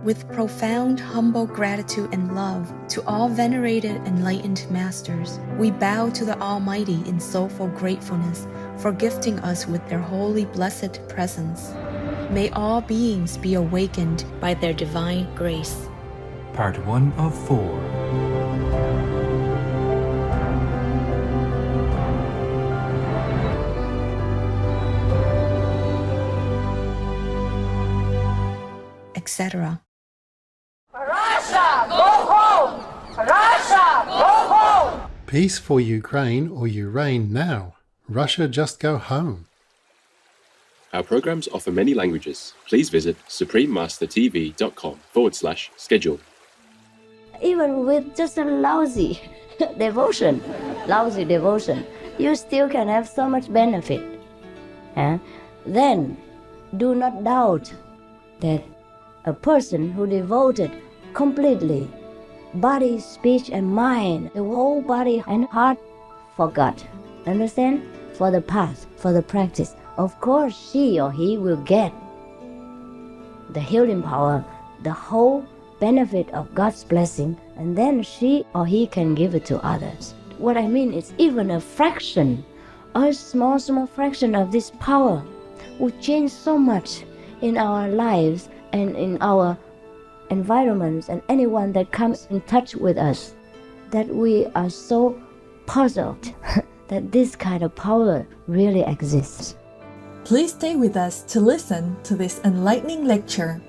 With profound, humble gratitude and love to all venerated enlightened masters, we bow to the Almighty in soulful gratefulness for gifting us with their holy blessed presence. May all beings be awakened by their divine grace. Part 1 of 4. Etc. Russia, go home! Russia, go home! Peace for Ukraine or you reign now. Russia just go home. Our programs offer many languages. Please visit suprememastertv.com/schedule. Even with just a lousy devotion, you still can have so much benefit. Then, do not doubt that a person who devoted completely, body, speech, and mind, the whole body and heart for God, understand? For the path, for the practice, of course she or he will get the healing power, the whole benefit of God's blessing, and then she or he can give it to others. What I mean is even a fraction, a small fraction of this power will change so much in our lives and in our environments and anyone that comes in touch with us, that we are so puzzled that this kind of power really exists. Please stay with us to listen to this enlightening lecture.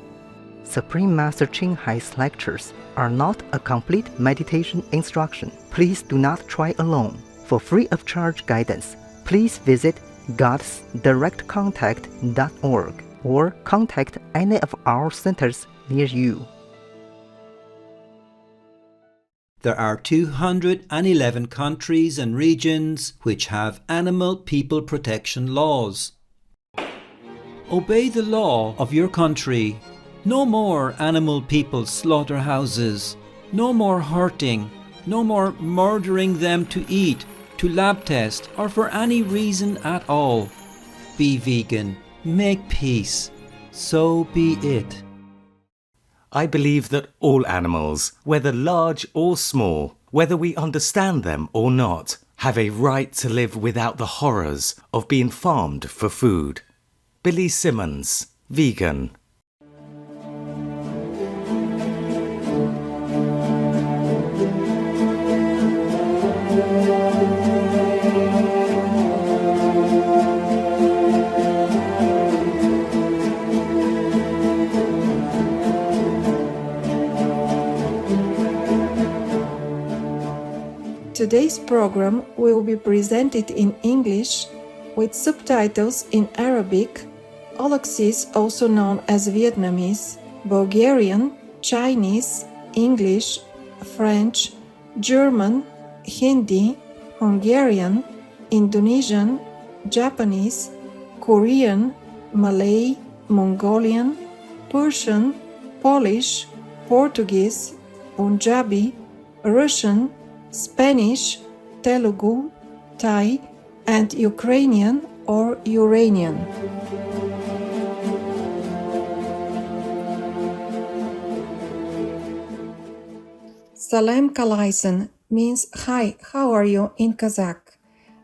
Supreme Master Ching Hai's lectures are not a complete meditation instruction. Please do not try alone. For free of charge guidance, please visit godsdirectcontact.org or contact any of our centers near you. There are 211 countries and regions which have animal people protection laws. Obey the law of your country. No more animal people slaughterhouses. No more hurting. No more murdering them to eat, to lab test, or for any reason at all. Be vegan. Make peace. So be it. I believe that all animals, whether large or small, whether we understand them or not, have a right to live without the horrors of being farmed for food. Billy Simmons, vegan. Today's program will be presented in English with subtitles in Arabic, Aulacese, also known as Vietnamese, Bulgarian, Chinese, English, French, German, Hindi, Hungarian, Indonesian, Japanese, Korean, Malay, Mongolian, Persian, Polish, Portuguese, Punjabi, Russian, Spanish, Telugu, Thai, and Ukrainian or Uranian. Salam Kalaisen means hi, how are you in Kazakh.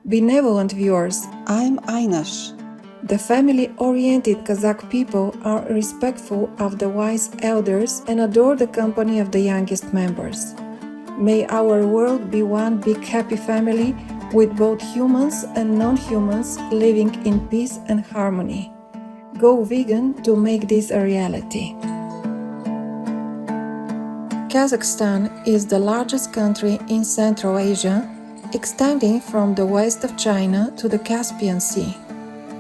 Benevolent viewers, I'm Aynash. The family-oriented Kazakh people are respectful of the wise elders and adore the company of the youngest members. May our world be one big happy family with both humans and non-humans living in peace and harmony. Go vegan to make this a reality. Kazakhstan is the largest country in Central Asia, extending from the west of China to the Caspian Sea.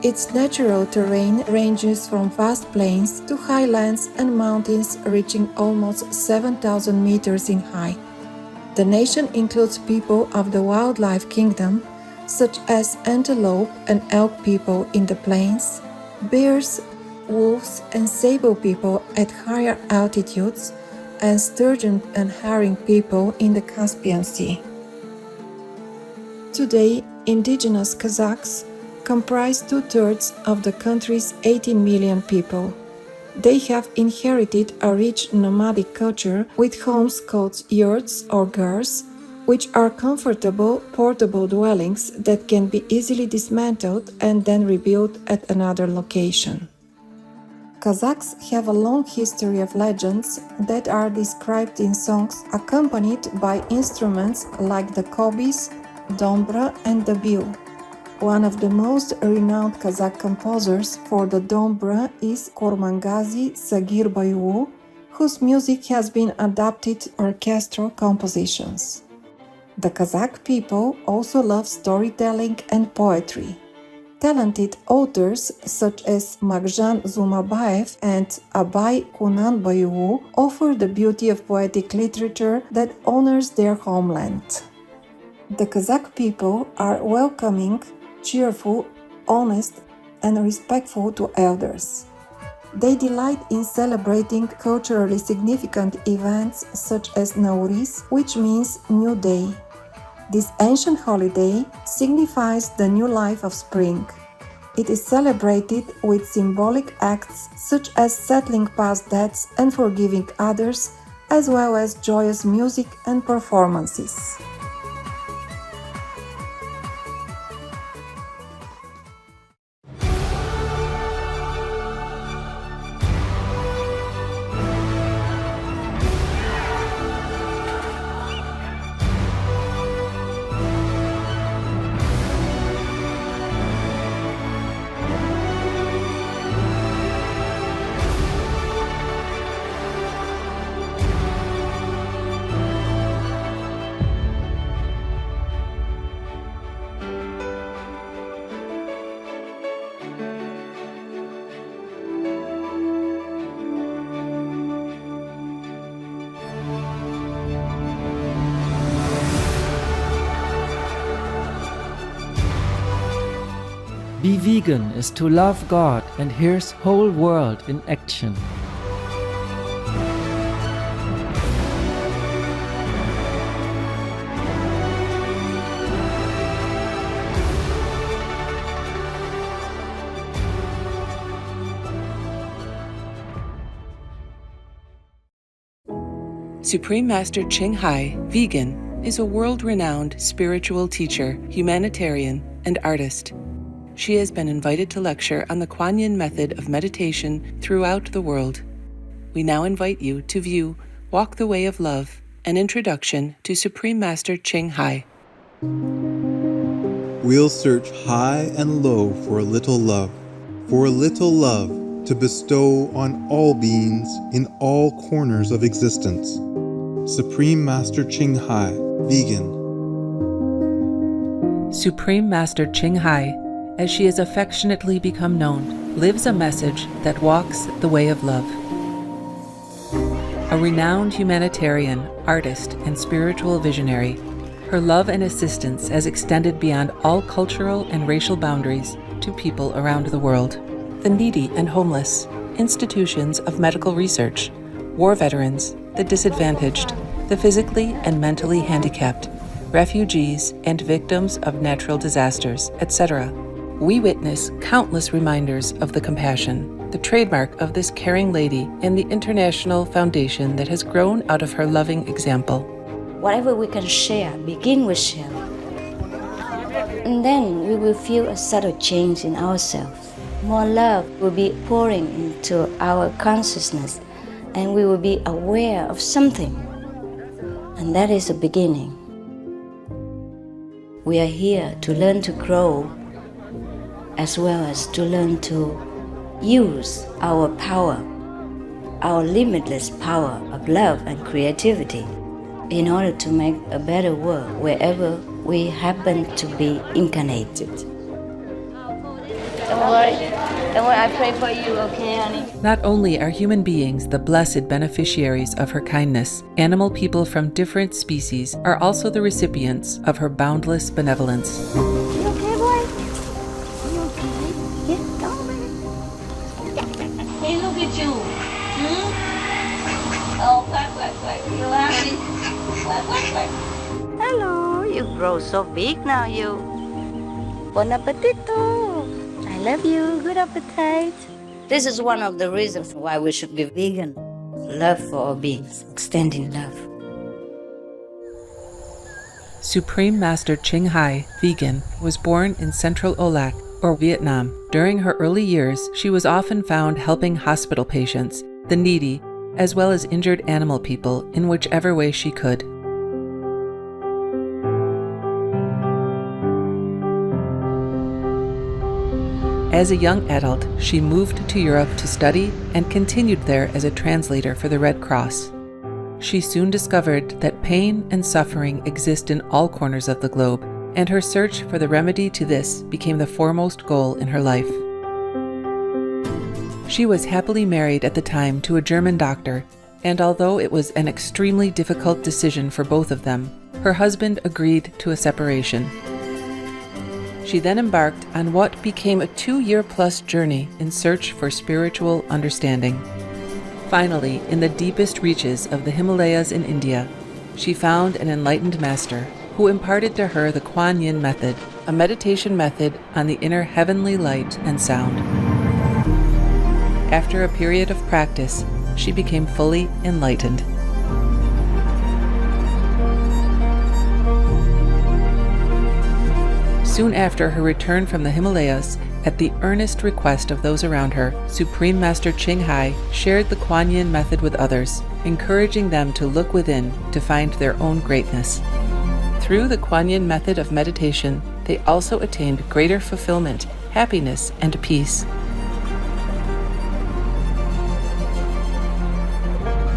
Its natural terrain ranges from vast plains to highlands and mountains reaching almost 7,000 meters in height. The nation includes people of the wildlife kingdom, such as antelope and elk people in the plains, bears, wolves and sable people at higher altitudes, and sturgeon and herring people in the Caspian Sea. Today, indigenous Kazakhs comprise 2/3 of the country's 18 million people. They have inherited a rich nomadic culture with homes called yurts or gars, which are comfortable, portable dwellings that can be easily dismantled and then rebuilt at another location. Kazakhs have a long history of legends that are described in songs accompanied by instruments like the kobis, dombra, and the bil. One of the most renowned Kazakh composers for the dombra is Kormangazi Sagirbayevu, whose music has been adapted to orchestral compositions. The Kazakh people also love storytelling and poetry. Talented authors such as Magjan Zumabayev and Abay Kunanbayevu offer the beauty of poetic literature that honors their homeland. The Kazakh people are welcoming, cheerful, honest, and respectful to elders. They delight in celebrating culturally significant events such as Nowruz, which means New Day. This ancient holiday signifies the new life of spring. It is celebrated with symbolic acts such as settling past debts and forgiving others, as well as joyous music and performances. Be vegan is to love God and His whole world in action. Supreme Master Ching Hai, vegan, is a world-renowned spiritual teacher, humanitarian, and artist. She has been invited to lecture on the Kuan Yin method of meditation throughout the world. We now invite you to view Walk the Way of Love, an introduction to Supreme Master Ching Hai. We'll search high and low for a little love to bestow on all beings in all corners of existence. Supreme Master Ching Hai, vegan. Supreme Master Ching Hai, as she has affectionately become known, lives a message that walks the way of love. A renowned humanitarian, artist, and spiritual visionary, her love and assistance has extended beyond all cultural and racial boundaries to people around the world. The needy and homeless, institutions of medical research, war veterans, the disadvantaged, the physically and mentally handicapped, refugees, and victims of natural disasters, etc. We witness countless reminders of the compassion, the trademark of this caring lady, and the international foundation that has grown out of her loving example. Whatever we can share, begin with share. And then we will feel a subtle change in ourselves. More love will be pouring into our consciousness, and we will be aware of something. And that is the beginning. We are here to learn to grow, as well as to learn to use our power, our limitless power of love and creativity, in order to make a better world wherever we happen to be incarnated. Don't worry, I pray for you, okay, honey? Not only are human beings the blessed beneficiaries of her kindness, animal people from different species are also the recipients of her boundless benevolence. You okay, boy? You okay? Yeah, come on, baby. Hey, look at you. Oh, quack. You happy? Quack. Hello, you grow so big now, you. Bon appetito. I love you. Good appetite. This is one of the reasons why we should be vegan. Love for all beings, extending love. Supreme Master Ching Hai, vegan, was born in Central Olac, or Vietnam. During her early years, she was often found helping hospital patients, the needy, as well as injured animal people in whichever way she could. As a young adult, she moved to Europe to study and continued there as a translator for the Red Cross. She soon discovered that pain and suffering exist in all corners of the globe, and her search for the remedy to this became the foremost goal in her life. She was happily married at the time to a German doctor, and although it was an extremely difficult decision for both of them, her husband agreed to a separation. She then embarked on what became a 2-year-plus journey in search for spiritual understanding. Finally, in the deepest reaches of the Himalayas in India, she found an enlightened master who imparted to her the Kuan Yin method, a meditation method on the inner heavenly light and sound. After a period of practice, she became fully enlightened. Soon after her return from the Himalayas, at the earnest request of those around her, Supreme Master Ching Hai shared the Kuan Yin method with others, encouraging them to look within to find their own greatness. Through the Kuan Yin method of meditation, they also attained greater fulfillment, happiness, and peace.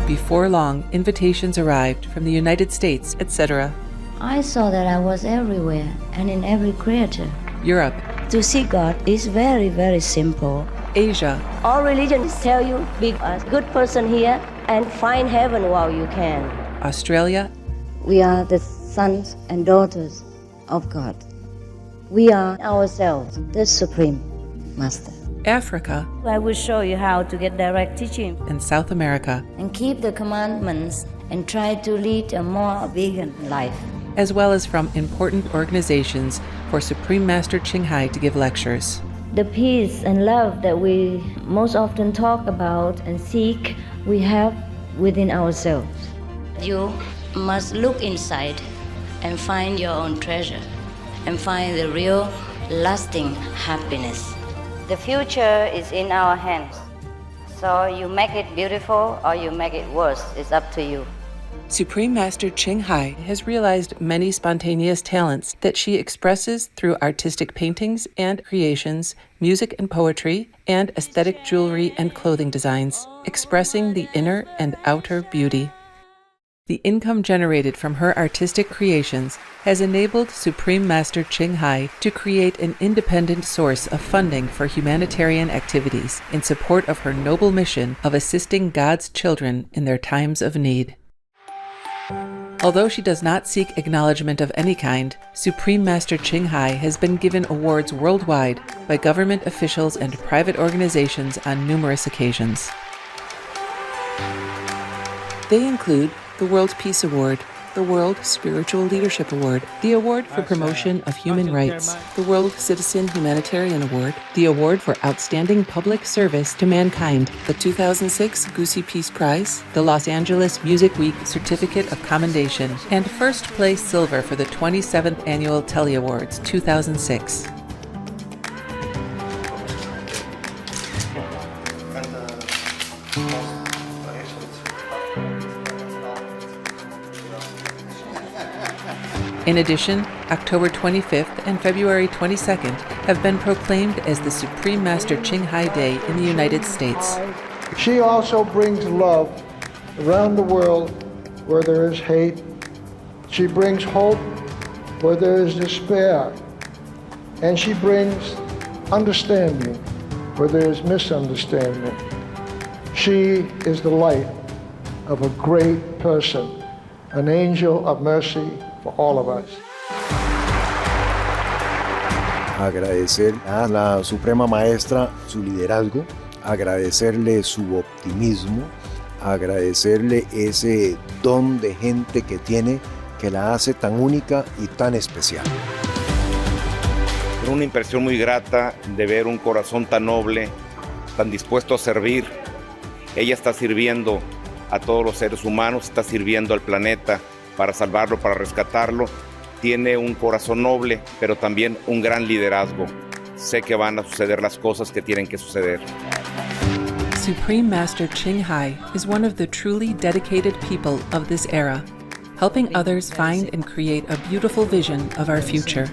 Before long, invitations arrived from the United States, etc. I saw that I was everywhere and in every creature. Europe. To see God is very, very simple. Asia. All religions tell you, be a good person here and find heaven while you can. Australia. We are the sons and daughters of God. We are ourselves, the Supreme Master. Africa. I will show you how to get direct teaching. And South America. And keep the commandments and try to lead a more vegan life. As well as from important organizations for Supreme Master Ching Hai to give lectures. The peace and love that we most often talk about and seek, we have within ourselves. You must look inside and find your own treasure and find the real lasting happiness. The future is in our hands. So you make it beautiful or you make it worse. It's up to you. Supreme Master Ching Hai has realized many spontaneous talents that she expresses through artistic paintings and creations, music and poetry, and aesthetic jewelry and clothing designs, expressing the inner and outer beauty. The income generated from her artistic creations has enabled Supreme Master Ching Hai to create an independent source of funding for humanitarian activities in support of her noble mission of assisting God's children in their times of need. Although she does not seek acknowledgement of any kind, Supreme Master Ching Hai has been given awards worldwide by government officials and private organizations on numerous occasions. They include the World Peace Award, the World Spiritual Leadership Award, the Award for Promotion of Human Rights, the World Citizen Humanitarian Award, the Award for Outstanding Public Service to Mankind, the 2006 Goosey Peace Prize, the Los Angeles Music Week Certificate of Commendation, and first place silver for the 27th Annual Telly Awards 2006. In addition, October 25th and February 22nd have been proclaimed as the Supreme Master Ching Hai Day in the United States. She also brings love around the world where there is hate. She brings hope where there is despair. And she brings understanding where there is misunderstanding. She is the light of a great person, an angel of mercy for all of us. Agradecer a la Suprema Maestra su liderazgo, agradecerle su optimismo, agradecerle ese don de gente que tiene que la hace tan única y tan especial. Una impresión muy grata de ver un corazón tan noble, tan dispuesto a servir. Ella está sirviendo a todos los seres humanos, está sirviendo al planeta para salvarlo, para rescatarlo. Tiene un corazón noble, pero también un gran liderazgo. Sé que van a suceder las cosas que tienen que suceder. Supreme Master Ching Hai is one of the truly dedicated people of this era, helping others find and create a beautiful vision of our future.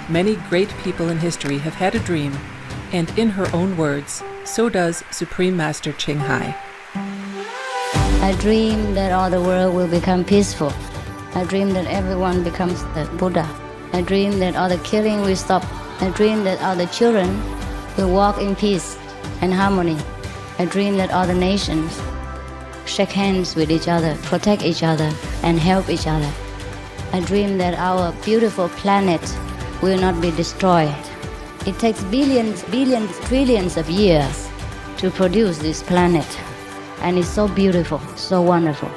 Many great people in history have had a dream, and in her own words, so does Supreme Master Ching Hai. I dream that all the world will become peaceful. I dream that everyone becomes the Buddha. I dream that all the killing will stop. I dream that all the children will walk in peace and harmony. I dream that all the nations shake hands with each other, protect each other, and help each other. I dream that our beautiful planet will not be destroyed. It takes billions, trillions of years to produce this planet, and it's so beautiful, so wonderful.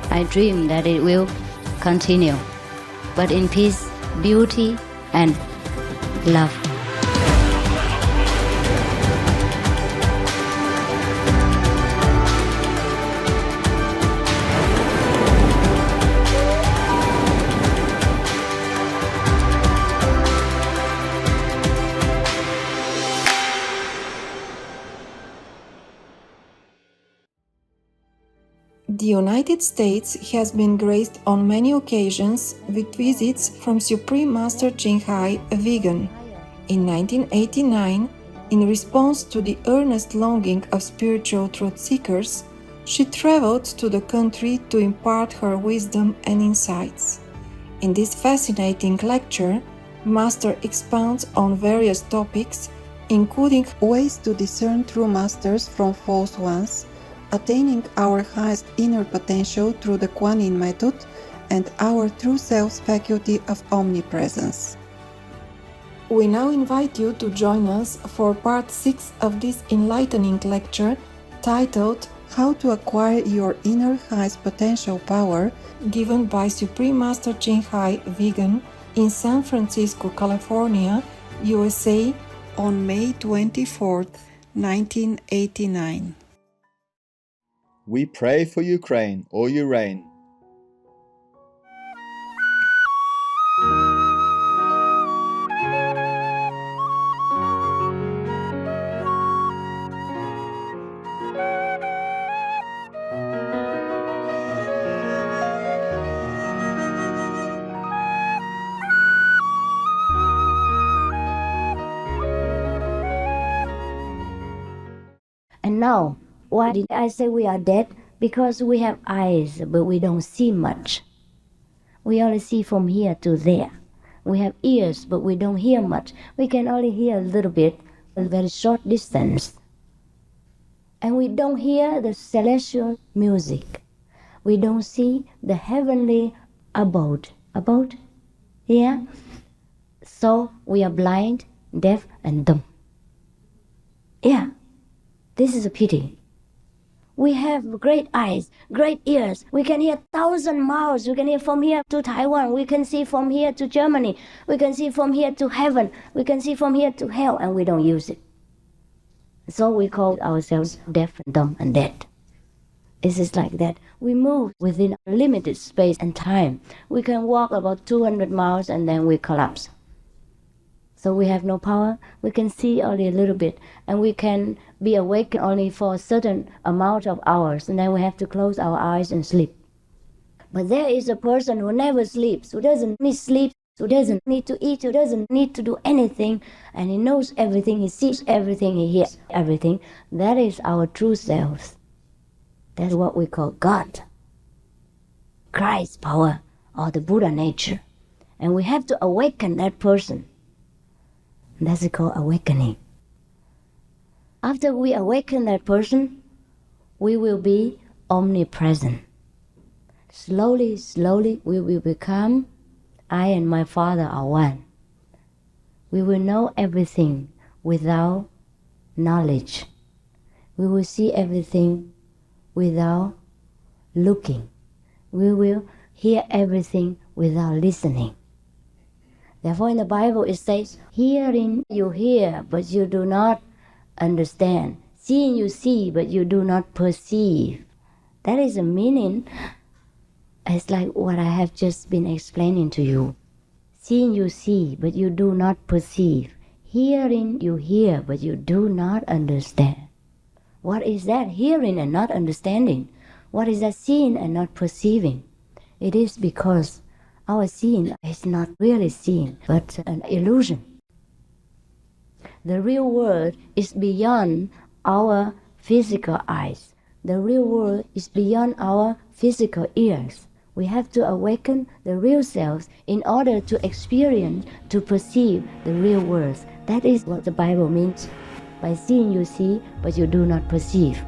I dream that it will continue, but in peace, beauty, and love. The United States has been graced on many occasions with visits from Supreme Master Ching Hai, a vegan. In 1989, in response to the earnest longing of spiritual truth seekers, she traveled to the country to impart her wisdom and insights. In this fascinating lecture, Master expounds on various topics, including ways to discern true masters from false ones, attaining our highest inner potential through the Kuan Yin method, and our true self's faculty of omnipresence. We now invite you to join us for part 6 of this enlightening lecture titled How to Acquire Your Inner Highest Potential Power, given by Supreme Master Ching Hai, vegan, in San Francisco, California, USA, on May 24th, 1989. We pray for Ukraine, or you reign. And now, why did I say we are dead? Because we have eyes, but we don't see much. We only see from here to there. We have ears, but we don't hear much. We can only hear a little bit, a very short distance. And we don't hear the celestial music. We don't see the heavenly abode. Abode? Yeah? So we are blind, deaf, and dumb. Yeah. This is a pity. We have great eyes, great ears. We can hear 1,000 miles. We can hear from here to Taiwan. We can see from here to Germany. We can see from here to heaven. We can see from here to hell, and we don't use it. So we call ourselves deaf and dumb and dead. It's just like that. We move within a limited space and time. We can walk about 200 miles and then we collapse. So we have no power. We can see only a little bit, and we can be awake only for a certain amount of hours, and then we have to close our eyes and sleep. But there is a person who never sleeps, who doesn't need sleep, who doesn't need to eat, who doesn't need to do anything, and he knows everything, he sees everything, he hears everything. That is our true self. That's what we call God, Christ's power, or the Buddha nature. And we have to awaken that person. That's called awakening. After we awaken that person, we will be omnipresent. Slowly, slowly, we will become, I and my Father are one. We will know everything without knowledge. We will see everything without looking. We will hear everything without listening. Therefore, in the Bible it says, hearing you hear, but you do not understand. Seeing you see, but you do not perceive. That is a meaning. It's like what I have just been explaining to you. Seeing you see, but you do not perceive. Hearing you hear, but you do not understand. What is that hearing and not understanding? What is that seeing and not perceiving? It is because our seeing is not really seeing, but an illusion. The real world is beyond our physical eyes. The real world is beyond our physical ears. We have to awaken the real selves in order to experience, to perceive the real world. That is what the Bible means. By seeing you see, but you do not perceive.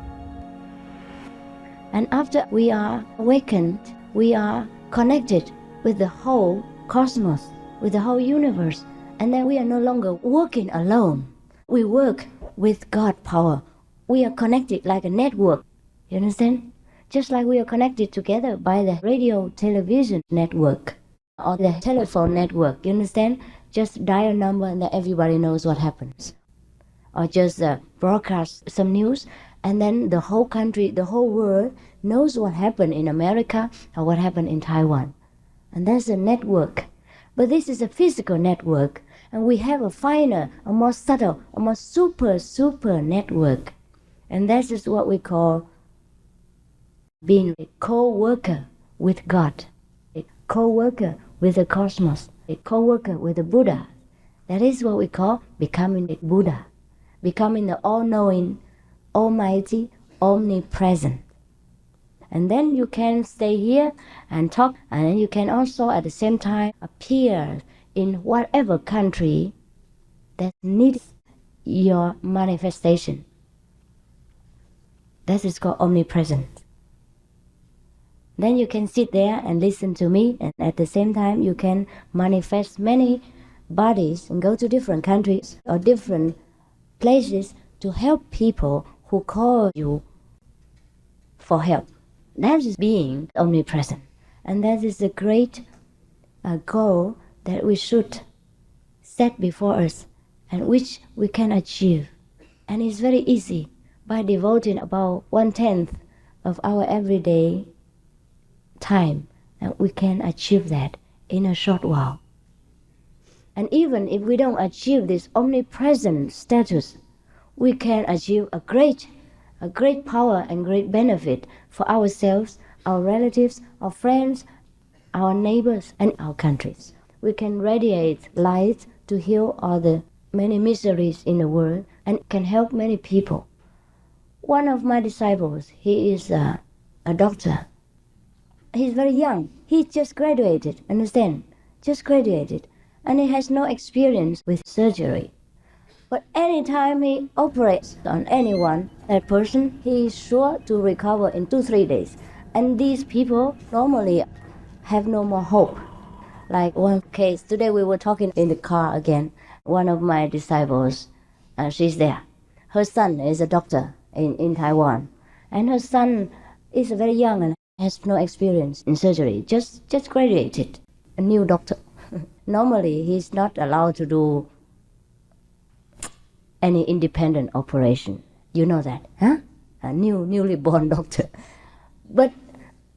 And after we are awakened, we are connected with the whole cosmos, with the whole universe. And then we are no longer working alone. We work with God power. We are connected like a network. You understand? Just like we are connected together by the radio television network or the telephone network. You understand? Just dial a number and then everybody knows what happens. Or just broadcast some news and then the whole country, the whole world knows what happened in America or what happened in Taiwan. And that's a network. But this is a physical network. And we have a finer, a more subtle, a more super network. And that is what we call being a co-worker with God, a co-worker with the cosmos, a co-worker with the Buddha. That is what we call becoming a Buddha, becoming the all-knowing, almighty, omnipresent. And then you can stay here and talk, and then you can also at the same time appear in whatever country that needs your manifestation. That is called omnipresent. Then you can sit there and listen to me, and at the same time you can manifest many bodies and go to different countries or different places to help people who call you for help. That is being omnipresent. And that is a great goal that we should set before us and which we can achieve. And it's very easy by devoting about 1/10 of our everyday time, and we can achieve that in a short while. And even if we don't achieve this omnipresent status, we can achieve a great power and great benefit for ourselves, our relatives, our friends, our neighbors, and our countries. We can radiate light to heal all the many miseries in the world and can help many people. One of my disciples, he is a doctor. He's very young. He just graduated, understand? Just graduated. And he has no experience with surgery. But anytime he operates on anyone, that person, he is sure to recover in 2-3 days. And these people normally have no more hope. Like one case, today we were talking in the car again. One of my disciples, she's there. Her son is a doctor in Taiwan. And her son is very young and has no experience in surgery, just graduated, a new doctor. Normally, he's not allowed to do any independent operation. You know that, huh? A newly born doctor. But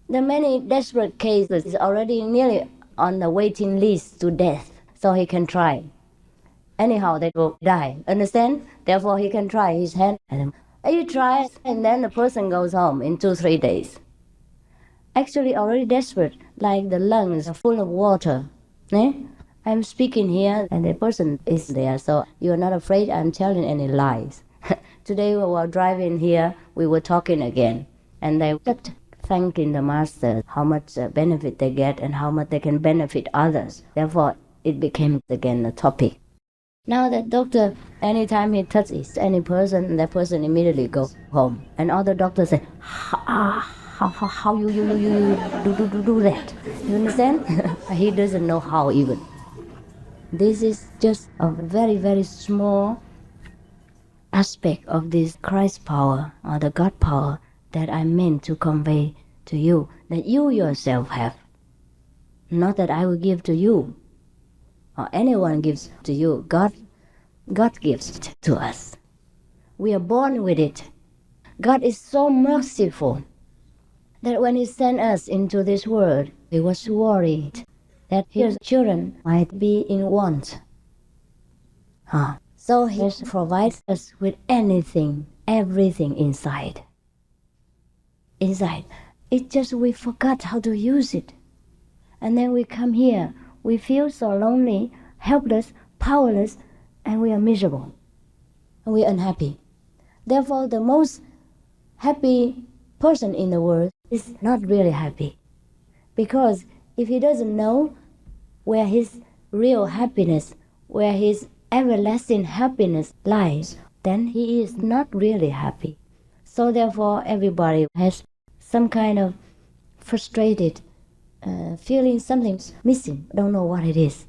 the many desperate cases is already nearly on the waiting list to death, so he can try. Anyhow, they will die, understand? Therefore, he can try his hand. And you try, and then the person goes home in 2-3 days. Actually already desperate, like the lungs are full of water. I'm speaking here and the person is there, so you're not afraid I'm telling any lies. Today we were driving here, we were talking again, and they kept thanking the master how much benefit they get and how much they can benefit others. Therefore, it became again a topic. Now that doctor, anytime he touches any person, that person immediately goes home. And other doctors say, how you do that? You understand? He doesn't know how even. This is just a very small aspect of this Christ power or the God power that I meant to convey to you, that you yourself have. Not that I will give to you or anyone gives to you. God gives to us. We are born with it. God is so merciful that when He sent us into this world, He was worried that His children might be in want. So He provides us with anything, everything inside. It's just we forgot how to use it. And then we come here, we feel so lonely, helpless, powerless, and we are miserable. And we are unhappy. Therefore, the most happy person in the world is not really happy. Because if he doesn't know where his real happiness, where his everlasting happiness lies, then he is not really happy. So therefore, everybody has some kind of frustrated feeling something's missing, don't know what it is.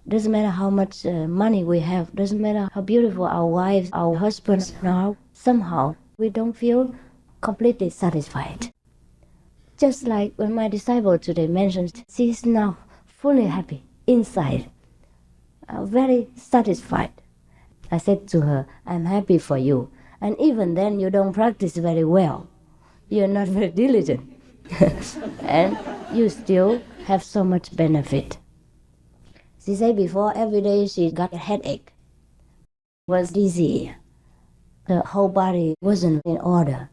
Doesn't matter how much money we have, doesn't matter how beautiful our wives, our husbands are, somehow we don't feel completely satisfied. Just like when my disciple today mentioned, she is now fully happy inside, very satisfied. I said to her, I'm happy for you. And even then you don't practice very well. You're not very diligent. And you still have so much benefit. She said before, every day she got a headache, was dizzy. The whole body wasn't in order.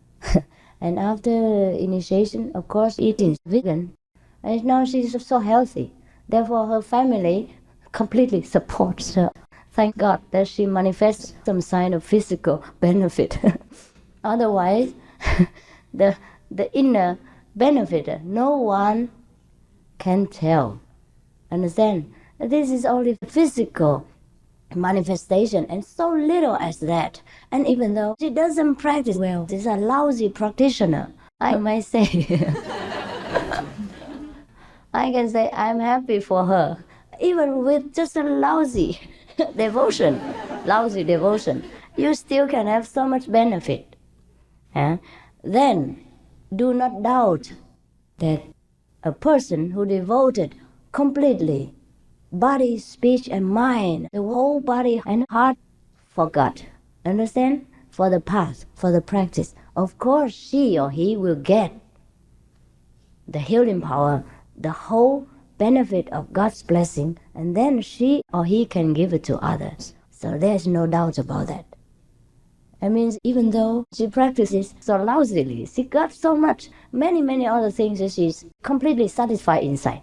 And after initiation, of course, eating vegan. And now she's so healthy. Therefore, her family completely supports her. Thank God that she manifests some sign of physical benefit. Otherwise, the inner benefit, no one can tell. Understand? This is only physical manifestation, and so little as that. And even though she doesn't practice well, she's a lousy practitioner, I might say. I can say I'm happy for her, even with just a lousy devotion, you still can have so much benefit. Then, do not doubt that a person who devoted completely body, speech, and mind, the whole body and heart for God, understand? For the path, for the practice, of course she or he will get the healing power, the whole benefit of God's blessing, and then she or he can give it to others. So there's no doubt about that. That means even though she practices so lousily, she got so much, many other things that she's completely satisfied inside.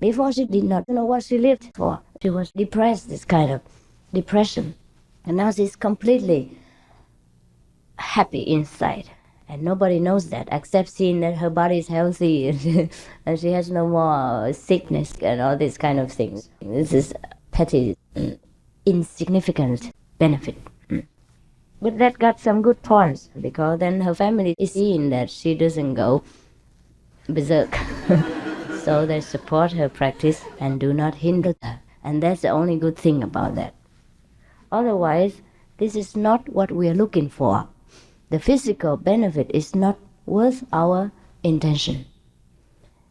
Before she did not know what she lived for. She was depressed, this kind of depression. And now she's completely happy inside. And nobody knows that except seeing that her body is healthy and she has no more sickness and all these kind of things. This is petty, insignificant benefit. But that got some good points, because then her family is seeing that she doesn't go berserk. So they support her practice and do not hinder her. And that's the only good thing about that. Otherwise, this is not what we are looking for. The physical benefit is not worth our intention.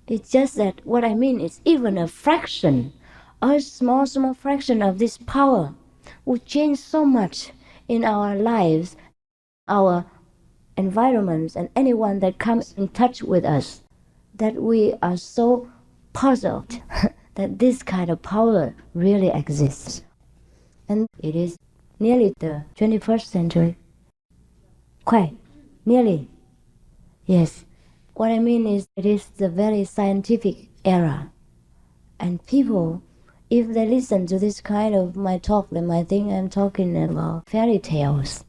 It's just that what I mean is even a fraction, a small fraction of this power would change so much in our lives, our environments, and anyone that comes in touch with us, that we are so puzzled that this kind of power really exists. And it is nearly the 21st century. Quite nearly. Yes. What I mean is it is the very scientific era. And people, if they listen to this kind of my talk, they might think I'm talking about fairy tales.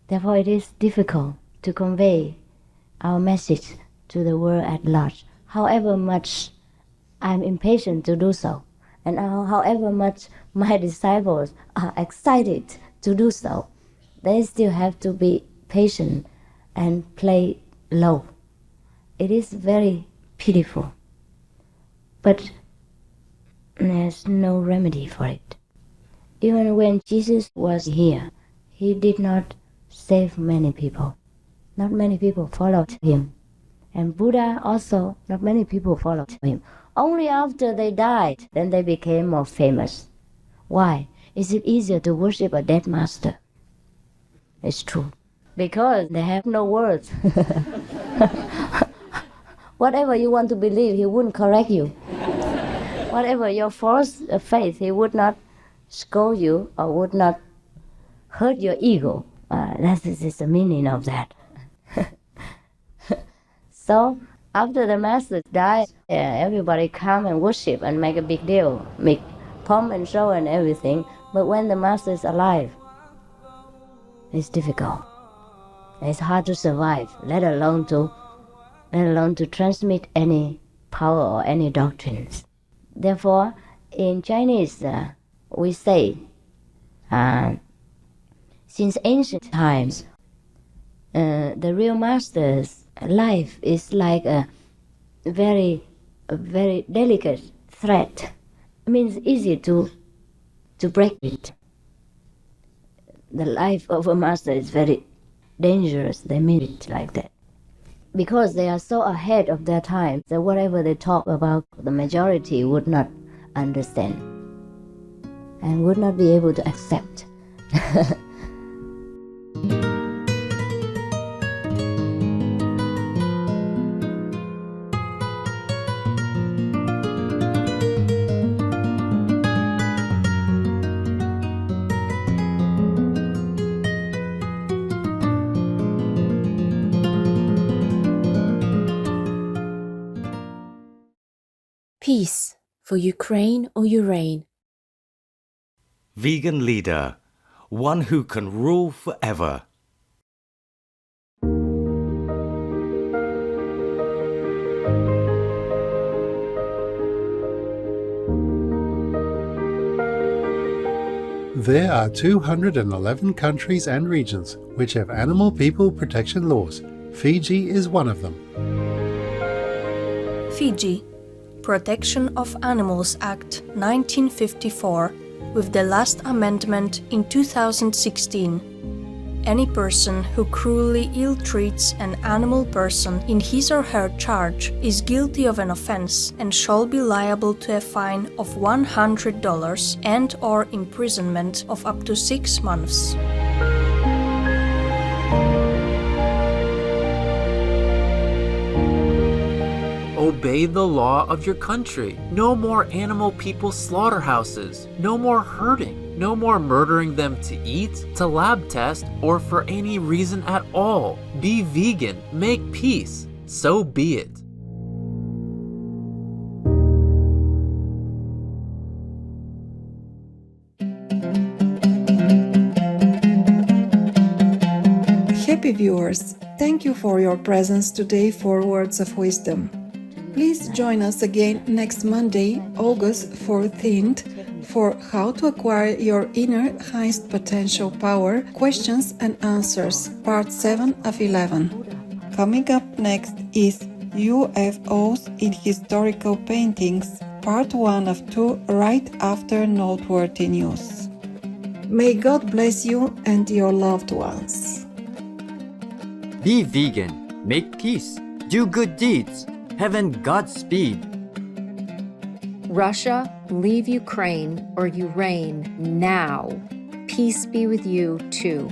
Therefore it is difficult to convey our message to the world at large, however much I'm impatient to do so, and however much my disciples are excited to do so, they still have to be patient and play low. It is very pitiful, but there's no remedy for it. Even when Jesus was here, he did not save many people. Not many people followed him. And Buddha also, not many people followed him. Only after they died, then they became more famous. Why? Is it easier to worship a dead master? It's true. Because they have no words. Whatever you want to believe, he wouldn't correct you. Whatever your false faith, he would not scold you or would not hurt your ego. That is the meaning of that. So after the master died, everybody come and worship and make a big deal, make pomp and show and everything. But when the master is alive, it's difficult. It's hard to survive, let alone to transmit any power or any doctrines. Therefore, in Chinese, we say, since ancient times, the real master's life is like a very delicate thread. It means easy to break it. The life of a master is very dangerous. They mean it like that. Because they are so ahead of their time that whatever they talk about, the majority would not understand and would not be able to accept. Peace for Ukraine or Urain. Vegan leader, one who can rule forever. There are 211 countries and regions which have animal people protection laws. Fiji is one of them. Fiji, Protection of Animals Act 1954, with the last amendment in 2016. Any person who cruelly ill-treats an animal person in his or her charge is guilty of an offense and shall be liable to a fine of $100 and/or imprisonment of up to 6 months. Obey the law of your country. No more animal people slaughterhouses. No more hurting. No more murdering them to eat, to lab test, or for any reason at all. Be vegan. Make peace. So be it. Happy viewers, thank you for your presence today for Words of Wisdom. Please join us again next Monday, August 14th, for How to Acquire Your Inner Highest Potential Power, Questions and Answers, Part 7 of 11. Coming up next is UFOs in Historical Paintings, Part 1 of 2, right after Noteworthy News. May God bless you and your loved ones. Be vegan, make peace, do good deeds. Heaven Godspeed. Russia, leave Ukraine or Urain now. Peace be with you too.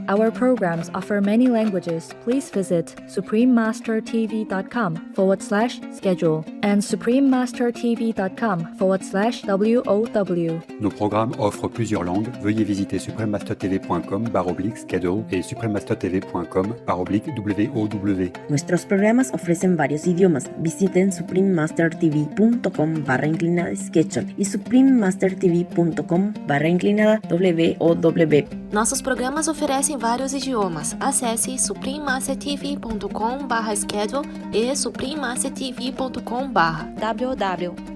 Our programs offer many languages. Please visit suprememastertv.com/schedule and suprememastertv.com/WOW. Nos programmes offrent plusieurs langues. Veuillez visiter suprememastertv.com/schedule et suprememastertv.com/WOW. Nuestros programas ofrecen varios idiomas. Visiten suprememastertv.com/schedule y suprememastertv.com/WOW. Nossos programas oferecem vários idiomas. Acesse suprememastertv.com/schedule e suprememastertv.com/WOW.